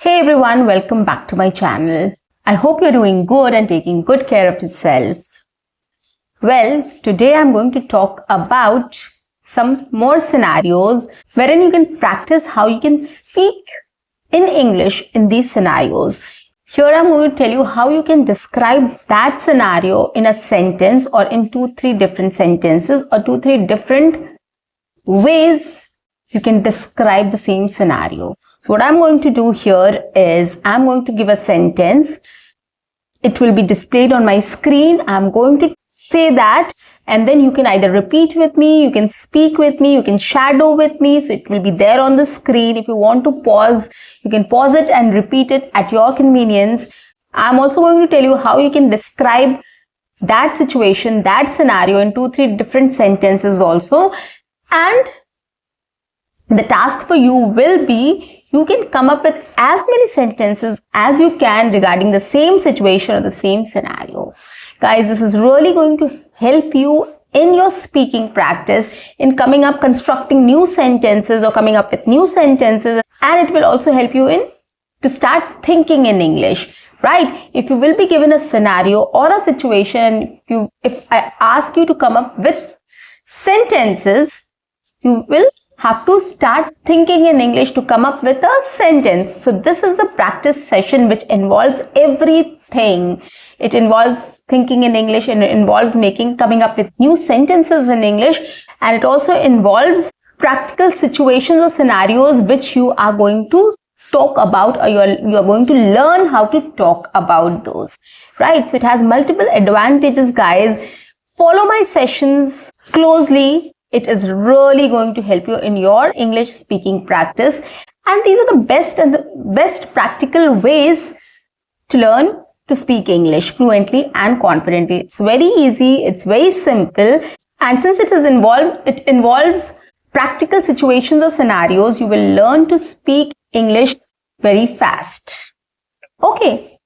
Hey everyone, welcome back to my channel. I hope you're doing good and taking good care of yourself. Well, today I'm going to talk about some more scenarios wherein you can practice how you can speak in English in these scenarios. Here I'm going to tell you how you can describe that scenario in a sentence or in 2-3 different sentences or 2-3 different ways you can describe the same scenario. So what I'm going to do here is I'm going to give a sentence. It will be displayed on my screen. I'm going to say that and then you can either repeat with me, you can speak with me, you can shadow with me. So it will be there on the screen. If you want to pause, you can pause it and repeat it at your convenience. I'm also going to tell you how you can describe that situation, that scenario in 2-3 different sentences also. And the task for you will be you can come up with as many sentences as you can regarding the same situation or the same scenario. Guys, this is really going to help you in your speaking practice in coming up, constructing new sentences or coming up with new sentences, and it will also help you in to start thinking in English, right? If you will be given a scenario or a situation, if I ask you to come up with sentences, you will have to start thinking in English to come up with a sentence. So this is a practice session which involves everything. It involves thinking in English and it involves coming up with new sentences in English, and it also involves practical situations or scenarios which you are going to talk about, or you are going to learn how to talk about those, right? So it has multiple advantages, guys. Follow my sessions closely. It is really going to help you in your English speaking practice. And these are the best practical ways to learn to speak English fluently and confidently. It's very easy. It's very simple. And since it involves practical situations or scenarios, you will learn to speak English very fast. Okay.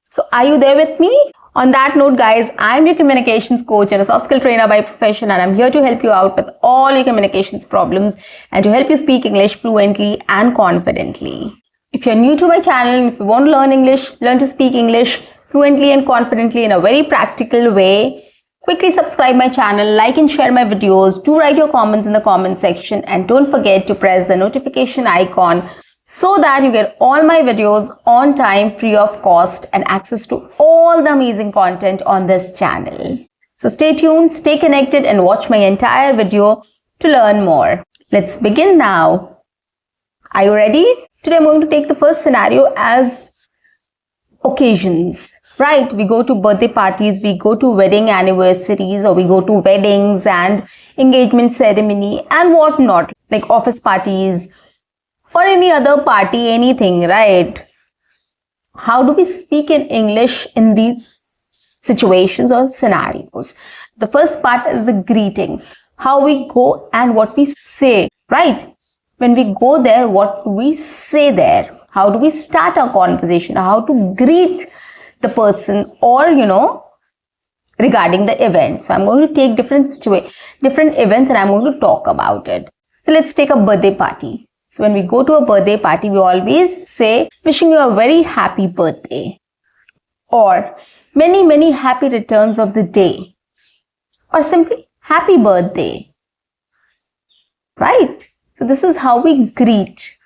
So are you there with me? On that note, guys, I'm your communications coach and a soft skill trainer by profession, and I'm here to help you out with all your communications problems and to help you speak English fluently and confidently. If you're new to my channel, if you want to learn English, learn to speak English fluently and confidently in a very practical way, quickly subscribe my channel, like and share my videos, do write your comments in the comment section, and don't forget to press the notification icon so that you get all my videos on time, free of cost, and access to all the amazing content on this channel. So stay tuned, stay connected, and watch my entire video to learn more. Let's begin now. Are you ready? Today I'm going to take the first scenario as occasions, right? We go to birthday parties, we go to wedding anniversaries, or we go to weddings and engagement ceremony and whatnot, like office parties, or any other party, anything, right? How do we speak in English in these situations or scenarios? The first part is the greeting. How we go and what we say, right? When we go there, what do we say there? How do we start our conversation? How to greet the person or, regarding the event. So I'm going to take different events and I'm going to talk about it. So let's take a birthday party. So when we go to a birthday party, we always say, wishing you a very happy birthday, or many, many happy returns of the day, or simply happy birthday, right? So this is how we greet.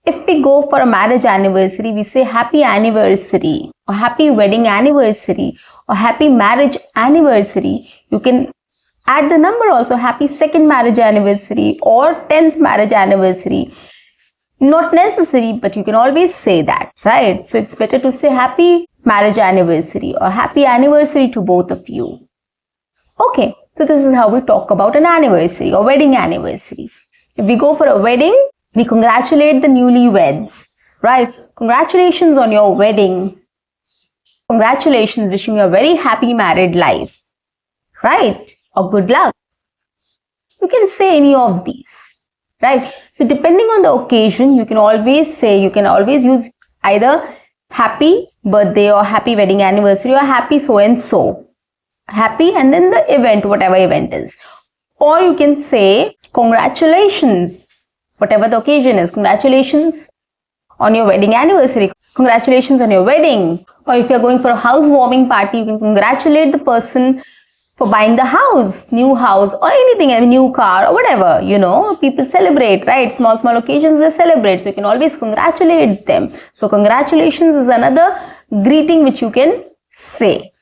If we go for a marriage anniversary, we say happy anniversary, or happy wedding anniversary, or happy marriage anniversary. You can add the number also, happy second marriage anniversary or 10th marriage anniversary. Not necessary, but you can always say that, right? So it's better to say happy marriage anniversary or happy anniversary to both of you. Okay, so this is how we talk about an anniversary or wedding anniversary. If we go for a wedding, we congratulate the newlyweds, right? Congratulations on your wedding. Congratulations, wishing you a very happy married life, right? Or good luck. You can say any of these. Right? So depending on the occasion, you can always use either happy birthday or happy wedding anniversary or happy so and so. Happy and then the event, whatever event is. Or you can say congratulations, whatever the occasion is. Congratulations on your wedding anniversary, congratulations on your wedding. Or if you're going for a housewarming party, you can congratulate the person for buying the house, new house, or anything, a new car, or whatever. People celebrate, right? Small occasions they celebrate, so you can always congratulate them. So congratulations is another greeting which you can say,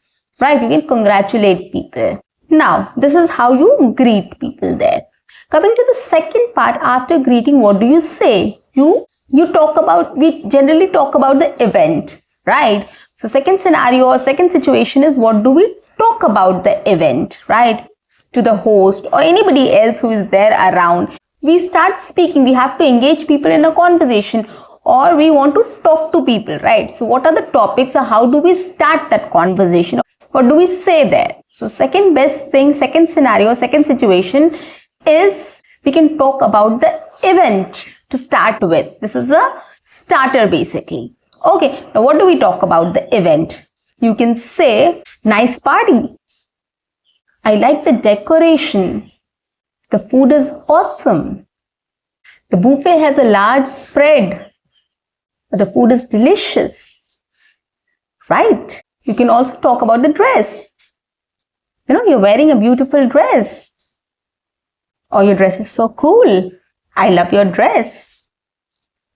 right? You can congratulate people. Now this is how you greet people there. Coming to the second part, after greeting, what do you say? We generally talk about the event, right? So second scenario or second situation is, what do we talk about the event, right? To the host or anybody else who is there around. We start speaking. We have to engage people in a conversation, or we want to talk to people, right? So what are the topics, or how do we start that conversation? What do we say there? So second best thing, second scenario, second situation is, we can talk about the event to start with. This is a starter basically. Okay, now what do we talk about the event? You can say, nice party. I like the decoration. The food is awesome. The buffet has a large spread. The food is delicious. Right? You can also talk about the dress. You're wearing a beautiful dress. Or your dress is so cool. I love your dress.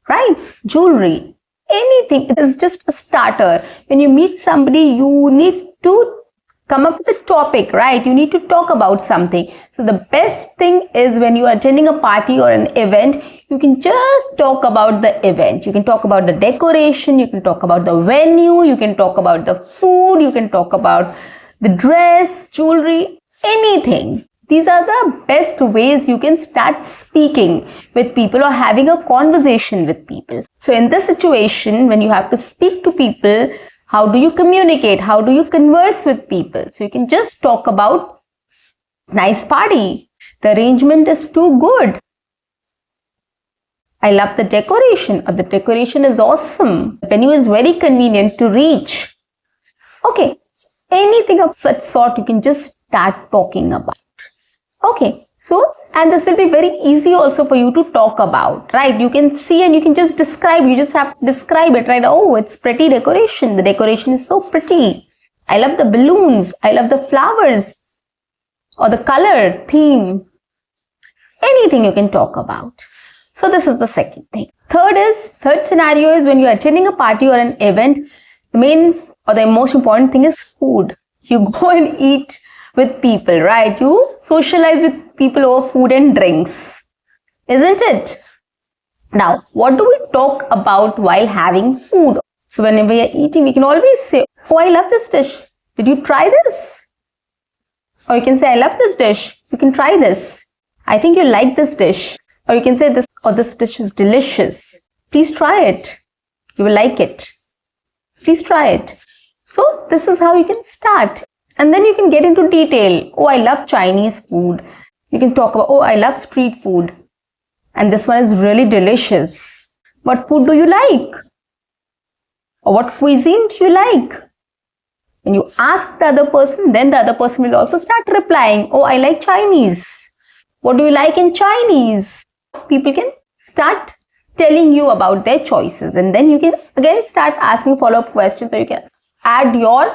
Right? Jewelry. Anything. It is just a starter. When you meet somebody, you need to come up with a topic, right? You need to talk about something. So the best thing is, when you are attending a party or an event, you can just talk about the event. You can talk about the decoration. You can talk about the venue. You can talk about the food. You can talk about the dress, jewelry, anything. These are the best ways you can start speaking with people or having a conversation with people. So in this situation, when you have to speak to people, how do you communicate? How do you converse with people? So you can just talk about, nice party. The arrangement is too good. I love the decoration, or the decoration is awesome. The venue is very convenient to reach. Okay, so anything of such sort you can just start talking about. Okay, so, and this will be very easy also for you to talk about, right? You can see and you can just describe. You just have to describe it, right? Oh, it's pretty decoration. The decoration is so pretty. I love the balloons. I love the flowers, or the color, theme. Anything you can talk about. So this is the second thing. Third scenario is, when you're attending a party or an event, the main or the most important thing is food. You go and eat with people, right? You socialize with people over food and drinks, isn't it? Now, what do we talk about while having food? So whenever we are eating, we can always say, oh, I love this dish. Did you try this? Or you can say, I love this dish. You can try this. I think you like this dish. Or you can say, this dish is delicious. Please try it. You will like it. Please try it. So this is how you can start. And then you can get into detail. Oh, I love Chinese food. You can talk about, oh, I love street food. And this one is really delicious. What food do you like? Or what cuisine do you like? When you ask the other person, then the other person will also start replying. Oh, I like Chinese. What do you like in Chinese? People can start telling you about their choices. And then you can again start asking follow-up questions. So you can add your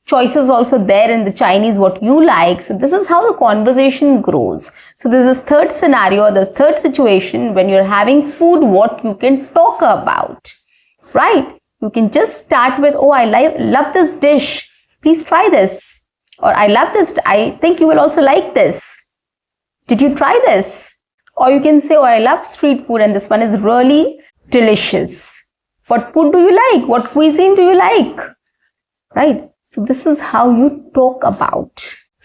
choices also there in the Chinese, what you like. So this is how the conversation grows. So this is third scenario, the third situation, when you're having food, what you can talk about, right? You can just start with, oh, I love this dish. Please try this. Or I love this. I think you will also like this. Did you try this? Or you can say, oh, I love street food and this one is really delicious. What food do you like? What cuisine do you like? Right? So this is how you talk about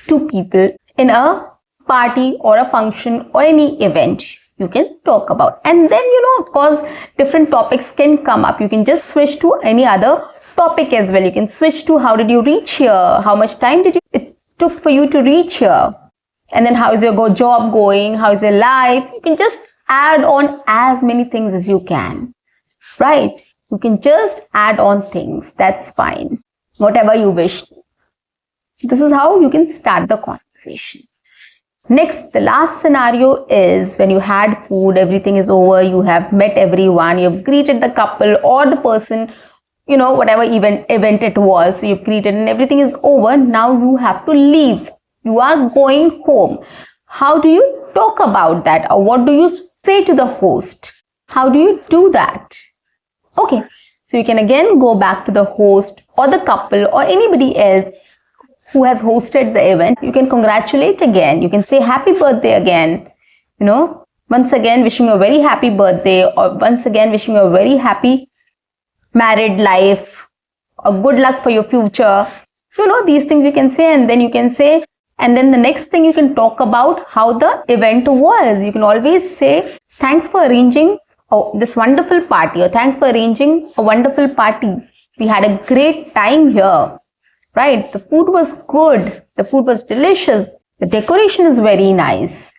to people in a party or a function or any event. You can talk about. And then, of course, different topics can come up. You can just switch to any other topic as well. You can switch to, how did you reach here? How much time it took for you to reach here? And then how is your job going? How is your life? You can just add on as many things as you can, right? You can just add on things. That's fine. Whatever you wish. So this is how you can start the conversation. Next, the last scenario is when you had food, everything is over, you have met everyone, you've greeted the couple or the person, whatever event it was, so you've greeted and everything is over. Now you have to leave. You are going home. How do you talk about that? Or what do you say to the host? How do you do that? Okay, so you can again go back to the host or the couple or anybody else who has hosted the event. You can congratulate again. You can say happy birthday again. Once again wishing you a very happy birthday, or once again wishing you a very happy married life, or good luck for your future. These things you can say, and then you can say, and then the next thing you can talk about how the event was. You can always say, thanks for arranging this wonderful party, or thanks for arranging a wonderful party. We had a great time here, right? The food was good. The food was delicious. The decoration is very nice.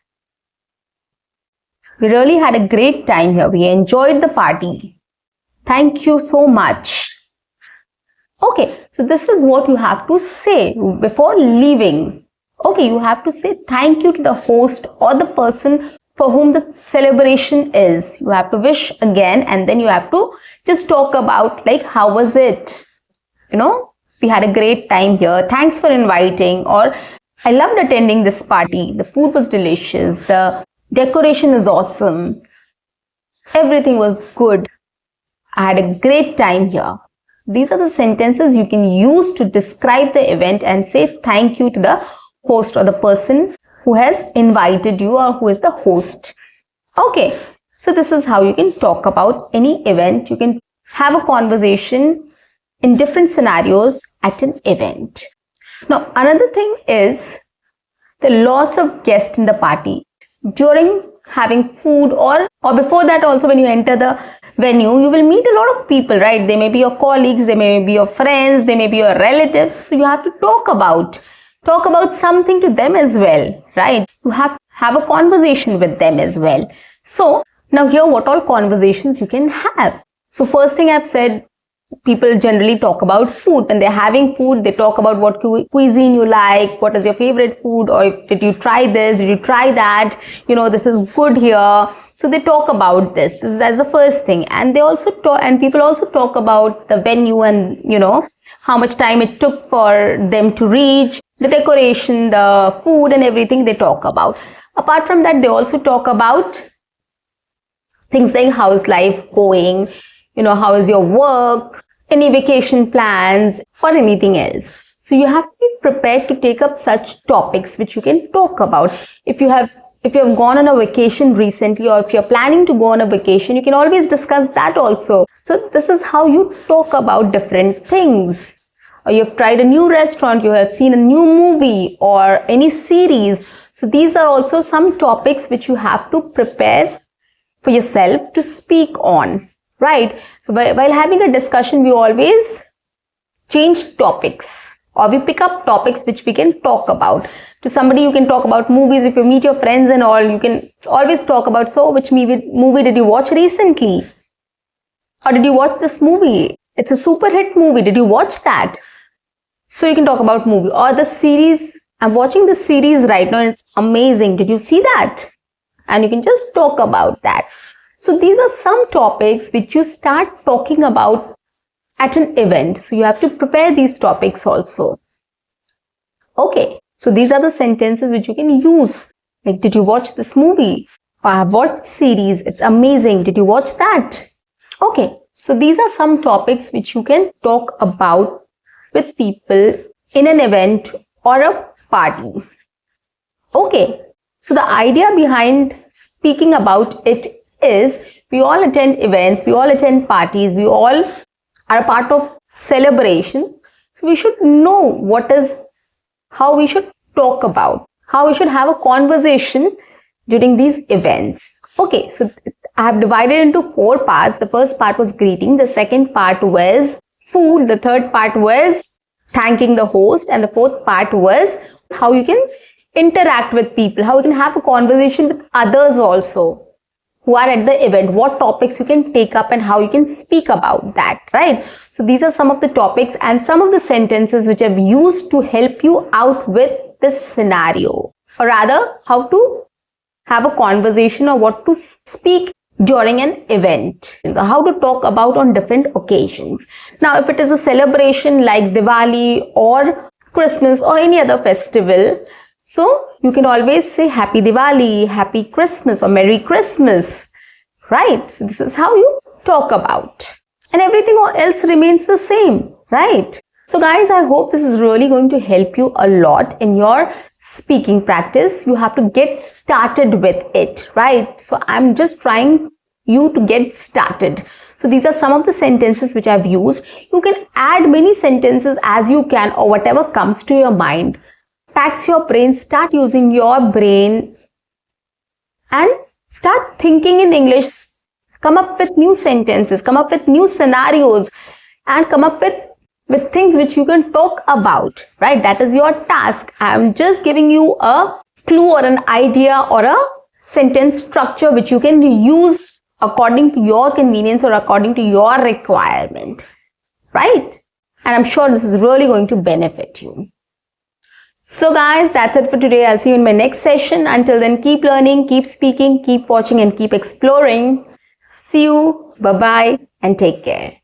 We really had a great time here. We enjoyed the party. Thank you so much. Okay, so this is what you have to say before leaving. Okay, you have to say thank you to the host or the person for whom the celebration is. You have to wish again, and then you have to just talk about like, how was it? We had a great time here. Thanks for inviting, or I loved attending this party. The food was delicious. The decoration is awesome. Everything was good. I had a great time here. These are the sentences you can use to describe the event and say thank you to the host or the person who has invited you or who is the host. Okay, so this is how you can talk about any event. You can have a conversation in different scenarios at an event. Now, another thing is there are lots of guests in the party. During having food or before that also, when you enter the venue, you will meet a lot of people, right? They may be your colleagues, they may be your friends, they may be your relatives. So you have to talk about something to them as well, right? You have to have a conversation with them as well. So now here, what all conversations you can have. So first thing I've said, people generally talk about food. When they're having food, they talk about what cuisine you like, what is your favorite food, or did you try this, did you try that, this is good here. So they talk about this is as the first thing. And they also talk, and people also talk about the venue and how much time it took for them to reach, the decoration, the food and everything they talk about. Apart from that, they also talk about things like how's life going, how is your work, any vacation plans or anything else. So you have to be prepared to take up such topics which you can talk about. If you have gone on a vacation recently, or if you're planning to go on a vacation, you can always discuss that also. So this is how you talk about different things. Or you've tried a new restaurant, you have seen a new movie or any series. So these are also some topics which you have to prepare for yourself to speak on, right? So while having a discussion, we always change topics, or we pick up topics which we can talk about. To somebody, you can talk about movies. If you meet your friends and all, you can always talk about, so which movie did you watch recently? Or did you watch this movie? It's a super hit movie. Did you watch that? So you can talk about movie. Or the series. I'm watching this series right now. It's amazing. Did you see that? And you can just talk about that. So these are some topics which you start talking about at an event. So you have to prepare these topics also. Okay. So these are the sentences which you can use. Like, did you watch this movie? Or I have watched the series. It's amazing. Did you watch that? Okay. So these are some topics which you can talk about with people in an event or a party. Okay. So the idea behind speaking about it is, we all attend events, we all attend parties, we all are a part of celebrations. So we should know how we should talk about, how we should have a conversation during these events. Okay, so I have divided into 4 parts. The first part was greeting, the second part was food, the third part was thanking the host, and the fourth part was how you can interact with people, how you can have a conversation with others also who are at the event, what topics you can take up and how you can speak about that, right? So these are some of the topics and some of the sentences which I've used to help you out with this scenario. or rather how to have a conversation or what to speak during an event. So how to talk about on different occasions. Now, if it is a celebration like Diwali or Christmas or any other festival, so you can always say Happy Diwali, Happy Christmas or Merry Christmas, right? So this is how you talk about. And everything else remains the same, right? So guys, I hope this is really going to help you a lot in your speaking practice. You have to get started with it, right? So I'm just trying you to get started. So these are some of the sentences which I've used. You can add many sentences as you can or whatever comes to your mind. Tax your brain, start using your brain and start thinking in English. Come up with new sentences, come up with new scenarios and come up with things which you can talk about, right? That is your task. I'm just giving you a clue or an idea or a sentence structure which you can use according to your convenience or according to your requirement, right? And I'm sure this is really going to benefit you. So guys, that's it for today. I'll see you in my next session. Until then, keep learning, keep speaking, keep watching and keep exploring. See you. Bye-bye and take care.